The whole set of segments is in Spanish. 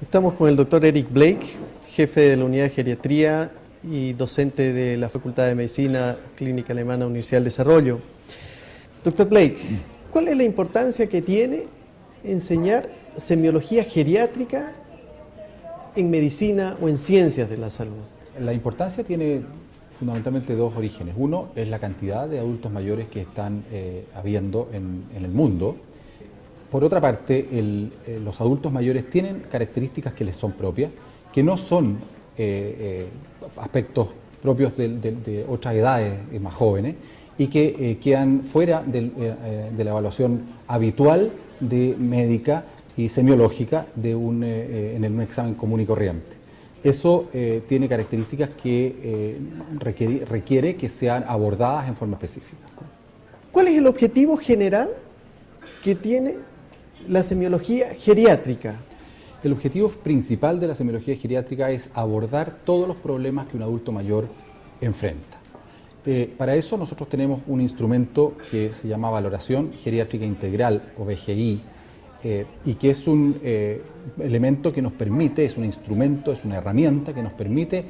Estamos con el doctor Eric Blake, jefe de la unidad de geriatría y docente de la Facultad de Medicina Clínica Alemana Universidad del Desarrollo. Doctor Blake, ¿cuál es la importancia que tiene enseñar semiología geriátrica en medicina o en ciencias de la salud? La importancia tiene fundamentalmente dos orígenes. Uno es la cantidad de adultos mayores que están habiendo en el mundo. Por otra parte, los adultos mayores tienen características que les son propias, que no son aspectos propios de otras edades más jóvenes y que quedan fuera de la evaluación habitual de médica y semiológica en un examen común y corriente. Eso tiene características que requiere que sean abordadas en forma específica. ¿Cuál es el objetivo general que tiene la semiología geriátrica? El objetivo principal de la semiología geriátrica es abordar todos los problemas que un adulto mayor enfrenta. Para eso nosotros tenemos un instrumento que se llama Valoración Geriátrica Integral, o VGI, y que es un elemento que nos permite, es un instrumento, es una herramienta que nos permite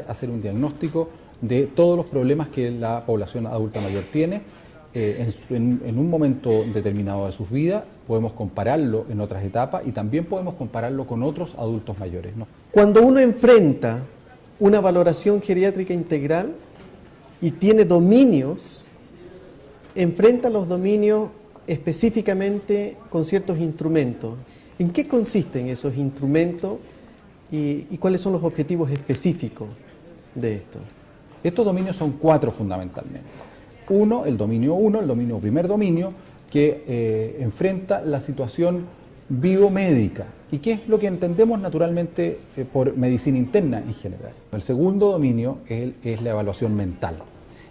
hacer un diagnóstico de todos los problemas que la población adulta mayor tiene en un momento determinado de sus vidas. Podemos compararlo en otras etapas y también podemos compararlo con otros adultos mayores, ¿no? Cuando uno enfrenta una valoración geriátrica integral y tiene dominios, enfrenta los dominios específicamente con ciertos instrumentos. ¿En qué consisten esos instrumentos y cuáles son los objetivos específicos de esto? Estos dominios son 4 fundamentalmente. El primer dominio, que enfrenta la situación biomédica y que es lo que entendemos naturalmente por medicina interna en general. El segundo dominio es la evaluación mental,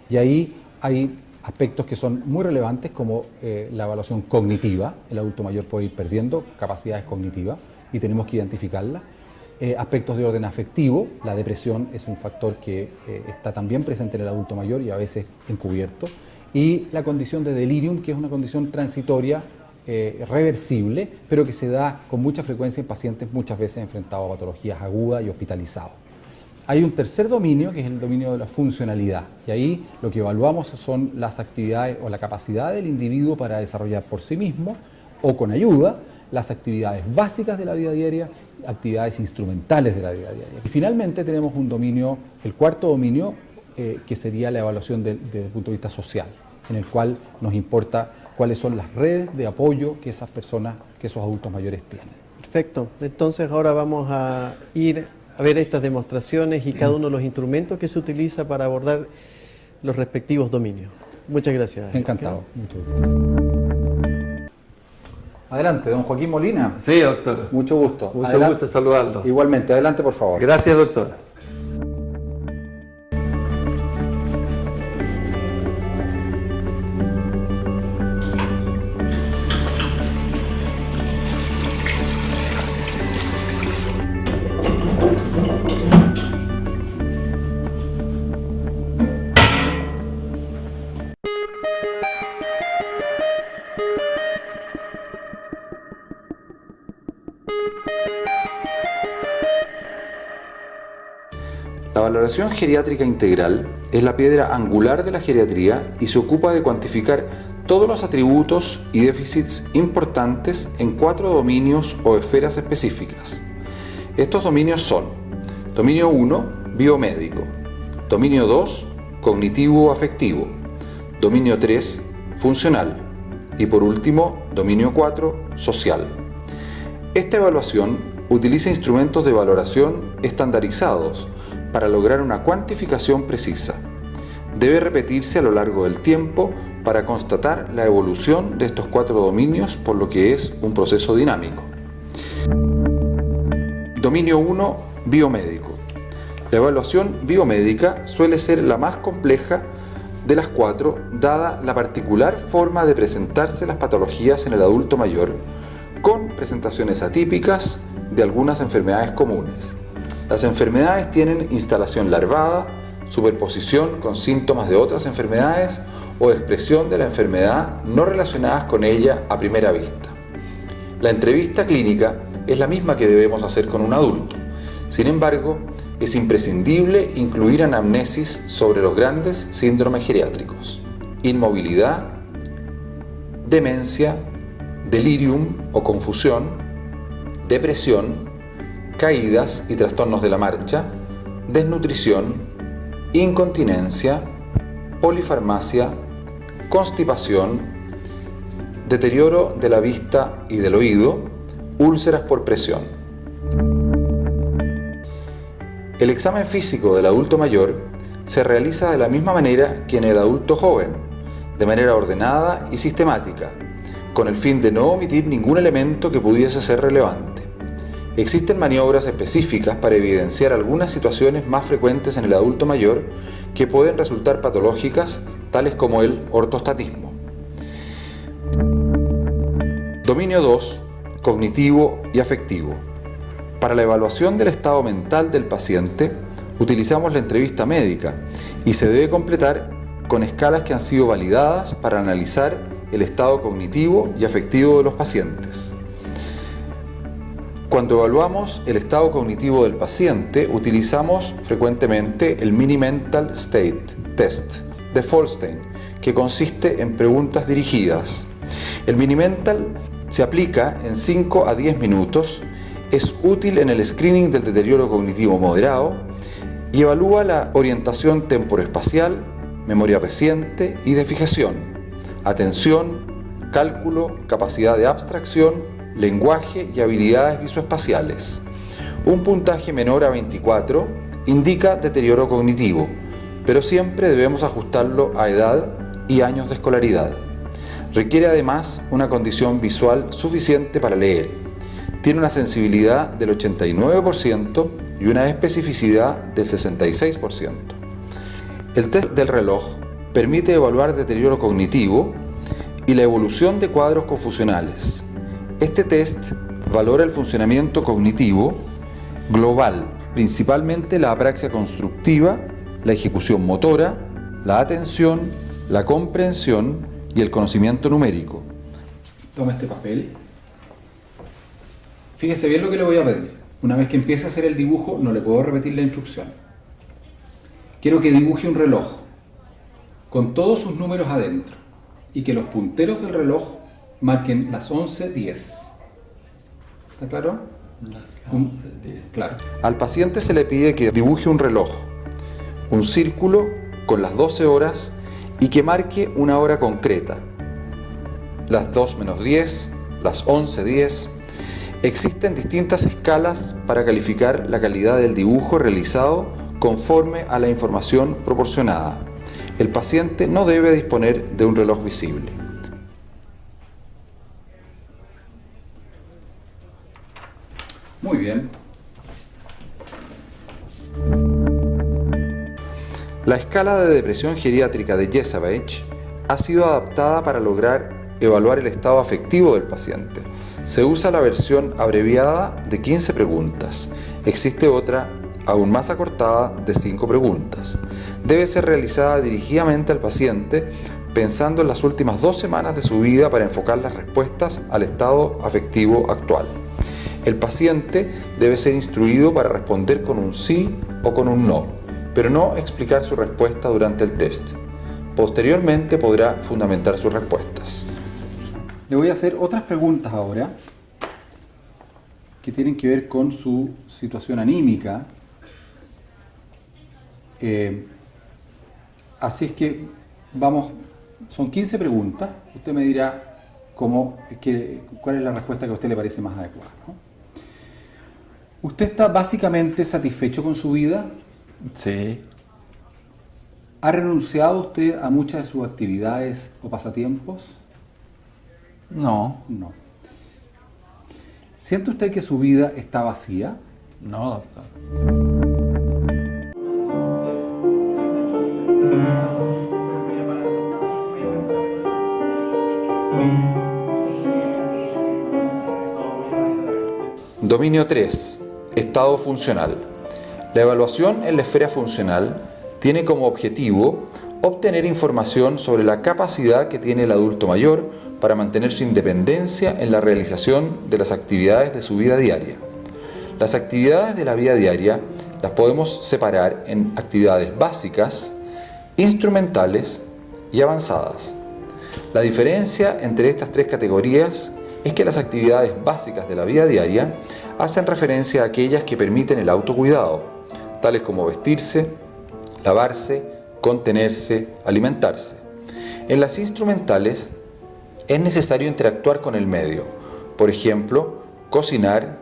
y ahí hay aspectos que son muy relevantes, como la evaluación cognitiva. El adulto mayor puede ir perdiendo capacidades cognitivas y tenemos que identificarlas. Aspectos de orden afectivo. La depresión es un factor que está también presente en el adulto mayor y a veces encubierto. Y la condición de delirium, que es una condición transitoria, reversible, pero que se da con mucha frecuencia en pacientes muchas veces enfrentados a patologías agudas y hospitalizados. Hay un tercer dominio, que es el dominio de la funcionalidad, y ahí lo que evaluamos son las actividades o la capacidad del individuo para desarrollar por sí mismo o con ayuda las actividades básicas de la vida diaria, actividades instrumentales de la vida diaria. Y finalmente tenemos un dominio, el cuarto dominio, que sería la evaluación desde el punto de vista social, en el cual nos importa cuáles son las redes de apoyo que esas personas, que esos adultos mayores tienen. Perfecto. Entonces ahora vamos a ir a ver estas demostraciones y cada uno de los instrumentos que se utiliza para abordar los respectivos dominios. Muchas gracias. Encantado. Mucho gusto. Adelante, don Joaquín Molina. Sí, doctor. Mucho gusto. Mucho gusto saludarlo. Igualmente, adelante por favor. Gracias, doctor. La valoración geriátrica integral es la piedra angular de la geriatría y se ocupa de cuantificar todos los atributos y déficits importantes en 4 dominios o esferas específicas. Estos dominios son: dominio 1, biomédico; dominio 2, cognitivo-afectivo; dominio 3, funcional; y por último, dominio 4, social. Esta evaluación utiliza instrumentos de valoración estandarizados para lograr una cuantificación precisa. Debe repetirse a lo largo del tiempo para constatar la evolución de estos 4 dominios, por lo que es un proceso dinámico. Dominio 1, biomédico. La evaluación biomédica suele ser la más compleja de las 4, dada la particular forma de presentarse las patologías en el adulto mayor, con presentaciones atípicas de algunas enfermedades comunes. Las enfermedades tienen instalación larvada, superposición con síntomas de otras enfermedades o expresión de la enfermedad no relacionadas con ella a primera vista. La entrevista clínica es la misma que debemos hacer con un adulto. Sin embargo, es imprescindible incluir anamnesis sobre los grandes síndromes geriátricos: inmovilidad, demencia, delirium o confusión, depresión, caídas y trastornos de la marcha, desnutrición, incontinencia, polifarmacia, constipación, deterioro de la vista y del oído, úlceras por presión. El examen físico del adulto mayor se realiza de la misma manera que en el adulto joven, de manera ordenada y sistemática, con el fin de no omitir ningún elemento que pudiese ser relevante. Existen maniobras específicas para evidenciar algunas situaciones más frecuentes en el adulto mayor que pueden resultar patológicas, tales como el ortostatismo. Dominio 2. Cognitivo y afectivo. Para la evaluación del estado mental del paciente, utilizamos la entrevista médica y se debe completar con escalas que han sido validadas para analizar el estado cognitivo y afectivo de los pacientes. Cuando evaluamos el estado cognitivo del paciente, utilizamos frecuentemente el Mini Mental State Test de Folstein, que consiste en preguntas dirigidas. El Mini Mental se aplica en 5 a 10 minutos, es útil en el screening del deterioro cognitivo moderado y evalúa la orientación temporoespacial, memoria reciente y de fijación, atención, cálculo, capacidad de abstracción, lenguaje y habilidades visoespaciales. Un puntaje menor a 24 indica deterioro cognitivo, pero siempre debemos ajustarlo a edad y años de escolaridad. Requiere además una condición visual suficiente para leer. Tiene una sensibilidad del 89% y una especificidad del 66%. El test del reloj permite evaluar deterioro cognitivo y la evolución de cuadros confusionales. Este test valora el funcionamiento cognitivo global, principalmente la apraxia constructiva, la ejecución motora, la atención, la comprensión y el conocimiento numérico. Toma este papel. Fíjese bien lo que le voy a pedir. Una vez que empiece a hacer el dibujo, no le puedo repetir la instrucción. Quiero que dibuje un reloj con todos sus números adentro y que los punteros del reloj marquen las 11:10. ¿Está claro? Las 11:10. Claro. Al paciente se le pide que dibuje un reloj, un círculo con las 12 horas y que marque una hora concreta. Las 2:10, las 11:10. Existen distintas escalas para calificar la calidad del dibujo realizado conforme a la información proporcionada. El paciente no debe disponer de un reloj visible. Muy bien. La escala de depresión geriátrica de Jesavich ha sido adaptada para lograr evaluar el estado afectivo del paciente. Se usa la versión abreviada de 15 preguntas. Existe otra aún más acortada de 5 preguntas. Debe ser realizada dirigidamente al paciente pensando en las últimas 2 semanas de su vida para enfocar las respuestas al estado afectivo actual. El paciente debe ser instruido para responder con un sí o con un no, pero no explicar su respuesta durante el test. Posteriormente podrá fundamentar sus respuestas. Le voy a hacer otras preguntas ahora que tienen que ver con su situación anímica. Así es que vamos, son 15 preguntas. Usted me dirá cuál es la respuesta que a usted le parece más adecuada, ¿no? ¿Usted está básicamente satisfecho con su vida? Sí. ¿Ha renunciado usted a muchas de sus actividades o pasatiempos? No. No. ¿Siente usted que su vida está vacía? No, doctor. Dominio 3. Estado funcional. La evaluación en la esfera funcional tiene como objetivo obtener información sobre la capacidad que tiene el adulto mayor para mantener su independencia en la realización de las actividades de su vida diaria. Las actividades de la vida diaria las podemos separar en actividades básicas, instrumentales y avanzadas. La diferencia entre estas tres categorías es que las actividades básicas de la vida diaria hacen referencia a aquellas que permiten el autocuidado, tales como vestirse, lavarse, contenerse, alimentarse. En las instrumentales es necesario interactuar con el medio, por ejemplo, cocinar,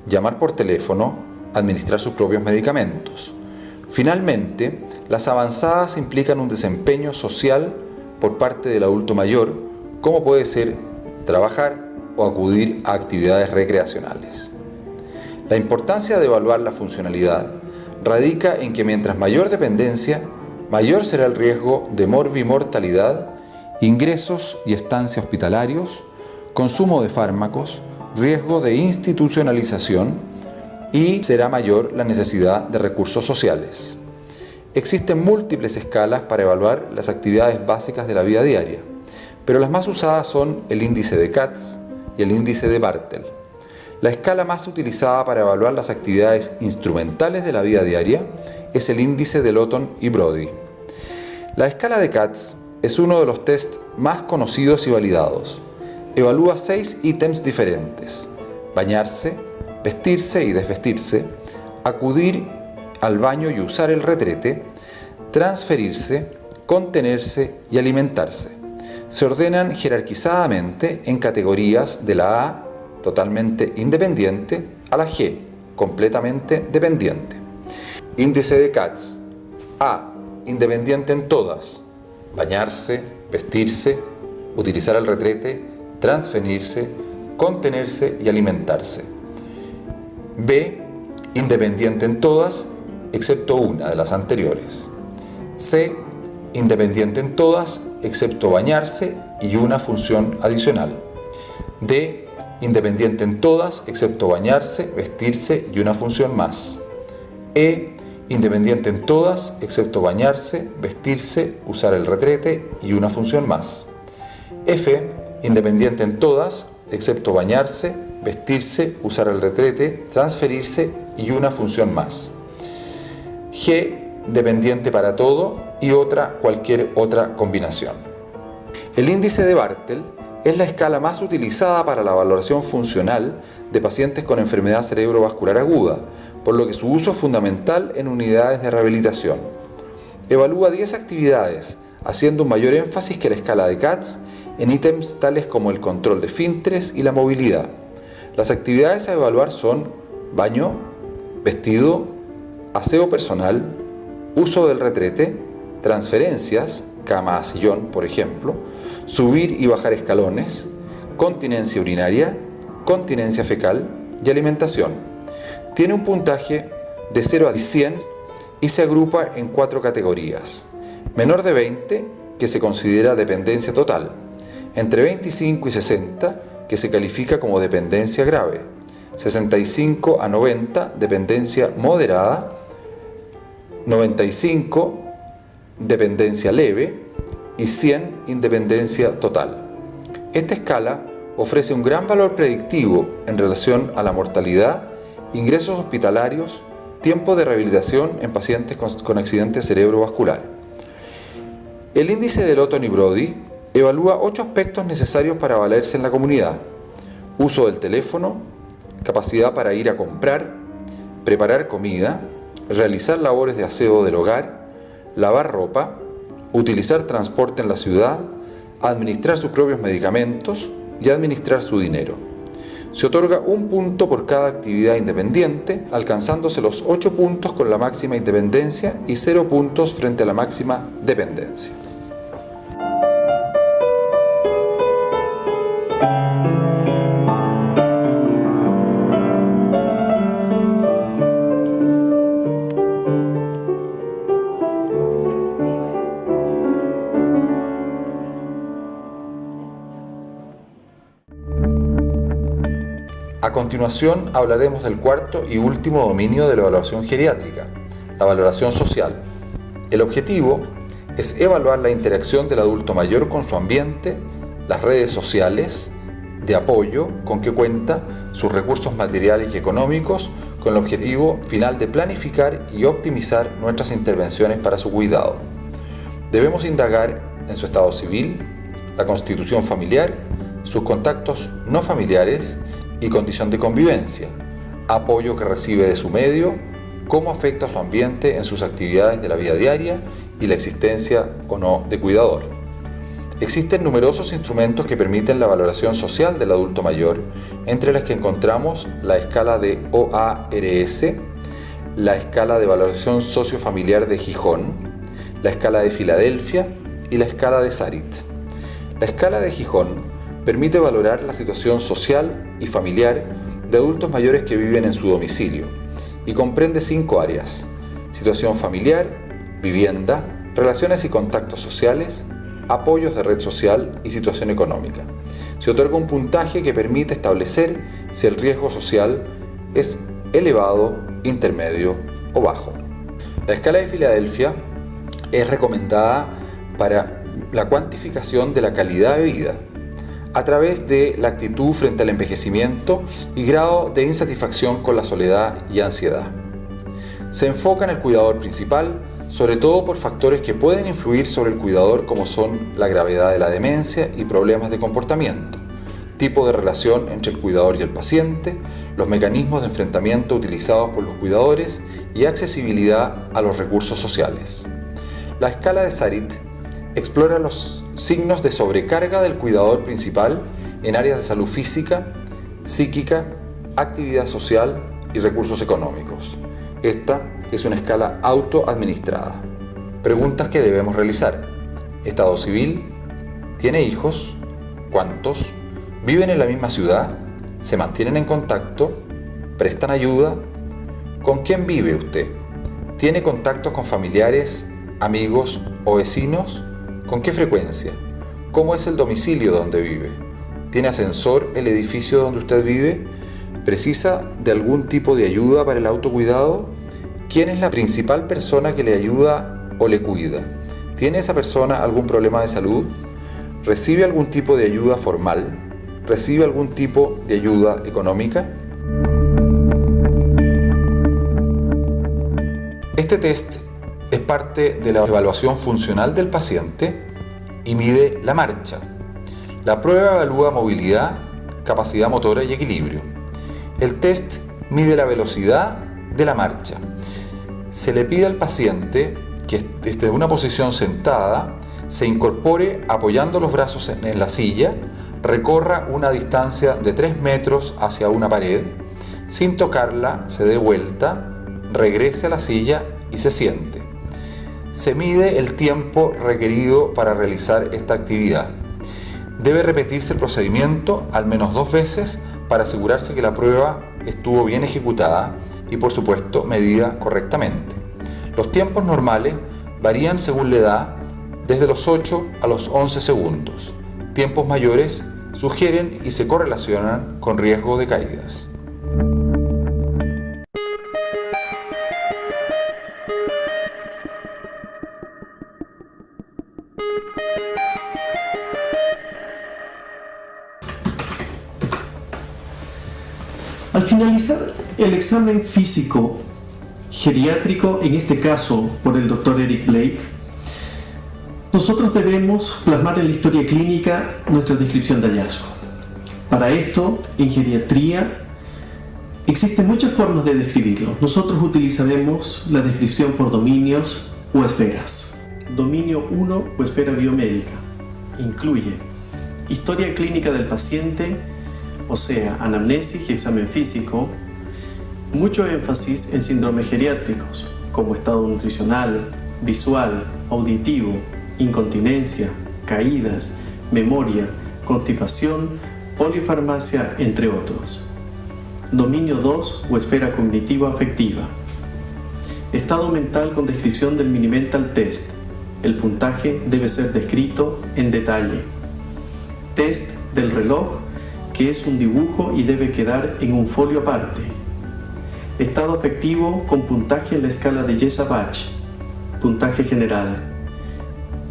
llamar por teléfono, administrar sus propios medicamentos. Finalmente, las avanzadas implican un desempeño social por parte del adulto mayor, como puede ser trabajar o acudir a actividades recreacionales. La importancia de evaluar la funcionalidad radica en que mientras mayor dependencia, mayor será el riesgo de morbimortalidad, ingresos y estancia hospitalarios, consumo de fármacos, riesgo de institucionalización y será mayor la necesidad de recursos sociales. Existen múltiples escalas para evaluar las actividades básicas de la vida diaria, pero las más usadas son el índice de Katz y el índice de Bartel. La escala más utilizada para evaluar las actividades instrumentales de la vida diaria es el índice de Lawton y Brody. La escala de Katz es uno de los tests más conocidos y validados. Evalúa 6 ítems diferentes: bañarse, vestirse y desvestirse, acudir al baño y usar el retrete, transferirse, contenerse y alimentarse. Se ordenan jerarquizadamente en categorías de la A, totalmente independiente, a la G, completamente dependiente. Índice de Katz. A, independiente en todas: bañarse, vestirse, utilizar el retrete, transferirse, contenerse y alimentarse. B, independiente en todas, excepto una de las anteriores. C, independiente en todas, excepto bañarse y una función adicional. D, independiente en todas, excepto bañarse, vestirse y una función más. E, independiente en todas, excepto bañarse, vestirse, usar el retrete y una función más. F, independiente en todas, excepto bañarse, vestirse, usar el retrete, transferirse y una función más. G, dependiente para todo y cualquier otra combinación. El índice de Bartel es la escala más utilizada para la valoración funcional de pacientes con enfermedad cerebrovascular aguda, por lo que su uso es fundamental en unidades de rehabilitación. Evalúa 10 actividades, haciendo un mayor énfasis que la escala de Katz en ítems tales como el control de esfínteres y la movilidad. Las actividades a evaluar son baño, vestido, aseo personal, uso del retrete, transferencias, cama a sillón, por ejemplo, subir y bajar escalones, continencia urinaria, continencia fecal y alimentación. Tiene un puntaje de 0 a 100 y se agrupa en 4 categorías. Menor de 20, que se considera dependencia total; entre 25 y 60, que se califica como dependencia grave; 65 a 90, dependencia moderada; 95, dependencia leve; y 100, independencia total. Esta escala ofrece un gran valor predictivo en relación a la mortalidad, ingresos hospitalarios, tiempo de rehabilitación en pacientes con accidente cerebrovascular. El índice de Lawton y Brody evalúa 8 aspectos necesarios para valerse en la comunidad: uso del teléfono, capacidad para ir a comprar, preparar comida, realizar labores de aseo del hogar, lavar ropa, utilizar transporte en la ciudad, administrar sus propios medicamentos y administrar su dinero. Se otorga 1 punto por cada actividad independiente, alcanzándose los 8 puntos con la máxima independencia y 0 puntos frente a la máxima dependencia. A continuación hablaremos del cuarto y último dominio de la evaluación geriátrica, la valoración social. El objetivo es evaluar la interacción del adulto mayor con su ambiente, las redes sociales de apoyo con que cuenta, sus recursos materiales y económicos, con el objetivo final de planificar y optimizar nuestras intervenciones para su cuidado. Debemos indagar en su estado civil, la constitución familiar, sus contactos no familiares y condición de convivencia, apoyo que recibe de su medio, cómo afecta a su ambiente en sus actividades de la vida diaria y la existencia o no de cuidador. Existen numerosos instrumentos que permiten la valoración social del adulto mayor, entre las que encontramos la escala de OARS, la escala de valoración sociofamiliar de Gijón, la escala de Filadelfia y la escala de Sarit. La escala de Gijón permite valorar la situación social y familiar de adultos mayores que viven en su domicilio y comprende 5 áreas: situación familiar, vivienda, relaciones y contactos sociales, apoyos de red social y situación económica. Se otorga un puntaje que permite establecer si el riesgo social es elevado, intermedio o bajo. La escala de Filadelfia es recomendada para la cuantificación de la calidad de vida a través de la actitud frente al envejecimiento y grado de insatisfacción con la soledad y ansiedad. Se enfoca en el cuidador principal, sobre todo por factores que pueden influir sobre el cuidador, como son la gravedad de la demencia y problemas de comportamiento, tipo de relación entre el cuidador y el paciente, los mecanismos de enfrentamiento utilizados por los cuidadores y accesibilidad a los recursos sociales. La escala de Sarit explora los signos de sobrecarga del cuidador principal en áreas de salud física, psíquica, actividad social y recursos económicos. Esta es una escala autoadministrada. Preguntas que debemos realizar: ¿estado civil? ¿Tiene hijos? ¿Cuántos? ¿Viven en la misma ciudad? ¿Se mantienen en contacto? ¿Prestan ayuda? ¿Con quién vive usted? ¿Tiene contactos con familiares, amigos o vecinos? ¿Con qué frecuencia? ¿Cómo es el domicilio donde vive? ¿Tiene ascensor el edificio donde usted vive? ¿Precisa de algún tipo de ayuda para el autocuidado? ¿Quién es la principal persona que le ayuda o le cuida? ¿Tiene esa persona algún problema de salud? ¿Recibe algún tipo de ayuda formal? ¿Recibe algún tipo de ayuda económica? Este test es parte de la evaluación funcional del paciente y mide la marcha. La prueba evalúa movilidad, capacidad motora y equilibrio. El test mide la velocidad de la marcha. Se le pide al paciente que desde una posición sentada se incorpore apoyando los brazos en la silla, recorra una distancia de 3 metros hacia una pared, sin tocarla se dé vuelta, regrese a la silla y se siente. Se mide el tiempo requerido para realizar esta actividad. Debe repetirse el procedimiento al menos 2 veces para asegurarse que la prueba estuvo bien ejecutada y, por supuesto, medida correctamente. Los tiempos normales varían según la edad, desde los 8 a los 11 segundos. Tiempos mayores sugieren y se correlacionan con riesgo de caídas. Al finalizar el examen físico geriátrico, en este caso por el Dr. Eric Blake, nosotros debemos plasmar en la historia clínica nuestra descripción de hallazgo. Para esto, en geriatría, existen muchas formas de describirlo. Nosotros utilizaremos la descripción por dominios o esferas. Dominio 1 o esfera biomédica incluye historia clínica del paciente, o sea, anamnesis y examen físico, mucho énfasis en síndromes geriátricos, como estado nutricional, visual, auditivo, incontinencia, caídas, memoria, constipación, polifarmacia, entre otros. Dominio 2 o esfera cognitivo-afectiva. Estado mental con descripción del Mini-Mental Test. El puntaje debe ser descrito en detalle. Test del reloj, que es un dibujo y debe quedar en un folio aparte. Estado afectivo con puntaje en la escala de Jesabach. Puntaje general.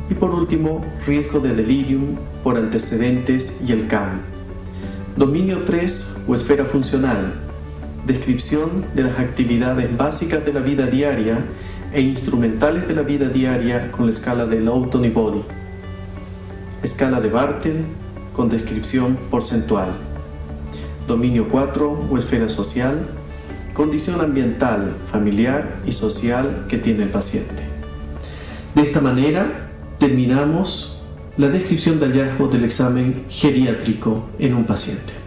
Y por último, riesgo de delirium por antecedentes y el CAM. Dominio 3 o esfera funcional. Descripción de las actividades básicas de la vida diaria e instrumentales de la vida diaria con la escala de Lowton y Body. Escala de Bartel con descripción porcentual. Dominio 4 o esfera social. Condición ambiental, familiar y social que tiene el paciente. De esta manera terminamos la descripción de hallazgos del examen geriátrico en un paciente.